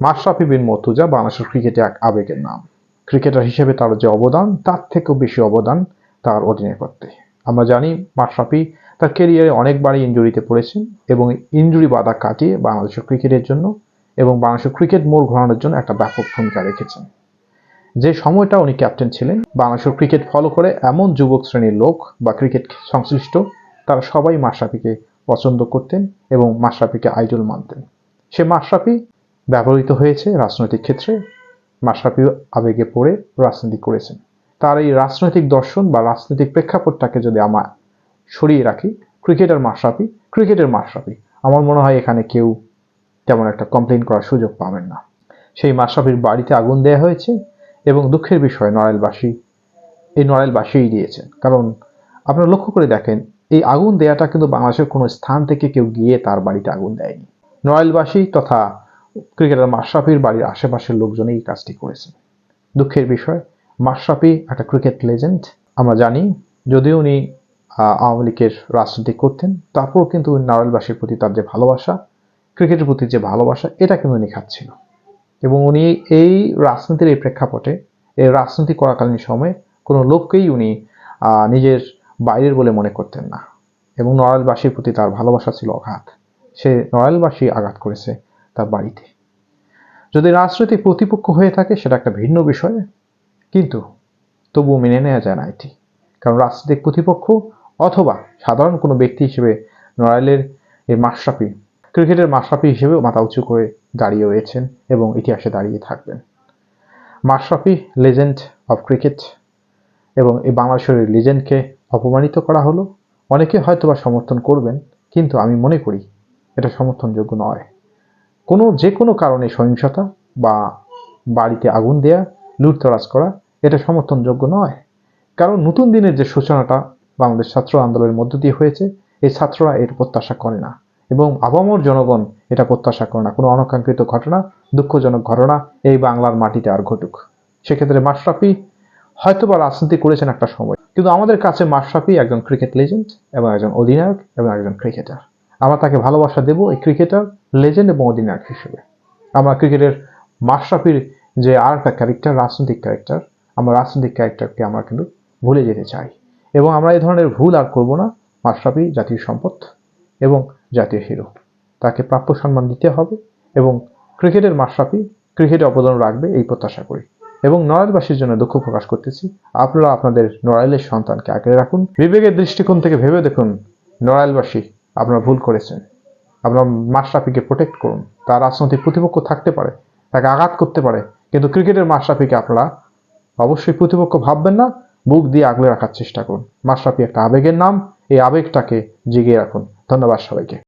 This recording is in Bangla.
মাশরাফি বিন মর্তুজা বাংলাদেশের ক্রিকেটে এক আবেগের নাম। ক্রিকেটার হিসেবে তার যে অবদান, তার থেকেও বেশি অবদান তার অধিনায়কত্বে। আমরা জানি মাশরাফি তার ক্যারিয়ারে অনেকবারই ইনজুরিতে পড়েছেন এবং ইনজুরি বাধা কাটিয়ে বাংলাদেশের ক্রিকেটের জন্য এবং বাংলাদেশের ক্রিকেট মোড় ঘোরানোর জন্য একটা ব্যাপক ভূমিকা রেখেছেন। যে সময়টা উনি ক্যাপ্টেন ছিলেন, বাংলাদেশের ক্রিকেট ফলো করে এমন যুবক শ্রেণীর লোক বা ক্রিকেট সংশ্লিষ্ট তারা সবাই মাশরাফিকে পছন্দ করতেন এবং মাশরাফিকে আইডল মানতেন। সে মাশরাফি ব্যবহৃত হয়েছে রাজনৈতিক ক্ষেত্রে। মাশরাফি আবেগে পড়ে রাজনীতি করেছেন। তার এই রাজনৈতিক দর্শন বা রাজনৈতিক প্রেক্ষাপটটাকে যদি আমরা সরিয়ে রাখি, ক্রিকেটের মাশরাফি, আমার মনে হয় এখানে কেউ তেমন একটা কমপ্লেন করার সুযোগ পাবেন না। সেই মাশরাফির বাড়িতে আগুন দেওয়া হয়েছে এবং দুঃখের বিষয় নড়াইলবাসীই দিয়েছেন। কারণ আপনারা লক্ষ্য করে দেখেন, এই আগুন দেওয়াটা কিন্তু বাংলাদেশের কোনো স্থান থেকে কেউ গিয়ে তার বাড়িতে আগুন দেয়নি। নড়াইলবাসী তথা ক্রিকেটার মাশরাফির বাড়ির আশেপাশের লোকজনই এই কাজটি করেছেন। দুঃখের বিষয়, মাশরাফি একটা ক্রিকেট লেজেন্ড। আমরা জানি, যদিও উনি আওয়ামী লীগের রাজনীতি করতেন, তারপরও কিন্তু নড়াইলবাসীর প্রতি তার যে ভালোবাসা, ক্রিকেটের প্রতি যে ভালোবাসা, এটা কিন্তু উনি খাচ্ছিল। এবং উনি এই রাজনীতির এই প্রেক্ষাপটে এই রাজনীতি করাকালীন সময়ে কোনো লোককেই উনি নিজের বাইরের বলে মনে করতেন না এবং নড়াইলবাসীর প্রতি তার ভালোবাসা ছিল অগাধ। সে নড়াইলবাসী আঘাত করেছে তার বাড়িতে। যদি রাজনৈতিক প্রতিপক্ষ হয়ে থাকে সেটা একটা ভিন্ন বিষয়, কিন্তু তবুও মেনে নেওয়া যায় না এটি। কারণ রাজনৈতিক প্রতিপক্ষ অথবা সাধারণ কোনো ব্যক্তি হিসেবে নড়াইলের এই মাশরাফি ক্রিকেটের মাশরাফি হিসেবেও মাথা উঁচু করে দাঁড়িয়ে রয়েছেন এবং ইতিহাসে দাঁড়িয়ে থাকবেন। মাশরাফি লেজেন্ড অফ ক্রিকেট এবং এই বাংলাদেশের লেজেন্ডকে অপমানিত করা হলো। অনেকে হয়তোবা সমর্থন করবেন, কিন্তু আমি মনে করি এটা সমর্থনযোগ্য নয়। যে কোনো কারণে সহিংসতা বা বাড়িতে আগুন দেয়া, লুটতরাজ করা, এটা সমর্থনযোগ্য নয়। কারণ নতুন দিনের যে সূচনাটা বাংলাদেশ ছাত্র আন্দোলনের মধ্য দিয়ে হয়েছে, এই ছাত্ররা এর প্রত্যাশা করে না এবং আপামর জনগণ এটা প্রত্যাশা করে না কোনো অনাকাঙ্ক্ষিত ঘটনা, দুঃখজনক ঘটনা এই বাংলার মাটিতে আর ঘটুক। সেক্ষেত্রে মাশরাফি হয়তোবা রাজনীতি করেছেন একটা সময়, কিন্তু আমাদের কাছে মাশরাফি একজন ক্রিকেট লেজেন্ড এবং একজন অধিনায়ক এবং একজন ক্রিকেটার। আমরা তাকে ভালোবাসা দেব এই ক্রিকেটার, লেজেন্ড এবং অধিনায়ক হিসেবে। আমরা ক্রিকেটের মাশরাফির যে আর একটা ক্যারেক্টার, রাজনৈতিক ক্যারেক্টার, আমরা রাজনৈতিক ক্যারেক্টারকে আমরা কিন্তু ভুলে যেতে চাই এবং আমরা এই ধরনের ভুল আর করব না। মাশরাফি জাতীয় সম্পদ এবং জাতীয় হিরো, তাকে প্রাপ্য সম্মান দিতে হবে এবং ক্রিকেটের মাশরাফি ক্রিকেটে অবদান রাখবে এই প্রত্যাশা করি। এবং নড়াইলবাসীর জন্য দুঃখ প্রকাশ করতেছি। আপনারা আপনাদের নড়াইলের সন্তানকে আগলে রাখুন, বিবেকের দৃষ্টিকোণ থেকে ভেবে দেখুন, নড়াইলবাসী আপনারা ভুল করেছেন। আপনারা মাশরাফিকে প্রোটেক্ট করুন। তার রাজনৈতিক প্রতিপক্ষ থাকতে পারে, তাকে আঘাত করতে পারে, কিন্তু ক্রিকেটের মাশরাফিকে আপনারা অবশ্যই প্রতিপক্ষ ভাববেন না, বুক দিয়ে আগলে রাখার চেষ্টা করুন। মাশরাফি একটা আবেগের নাম, এই আবেগটাকে জিগিয়ে রাখুন। ধন্যবাদ সবাইকে।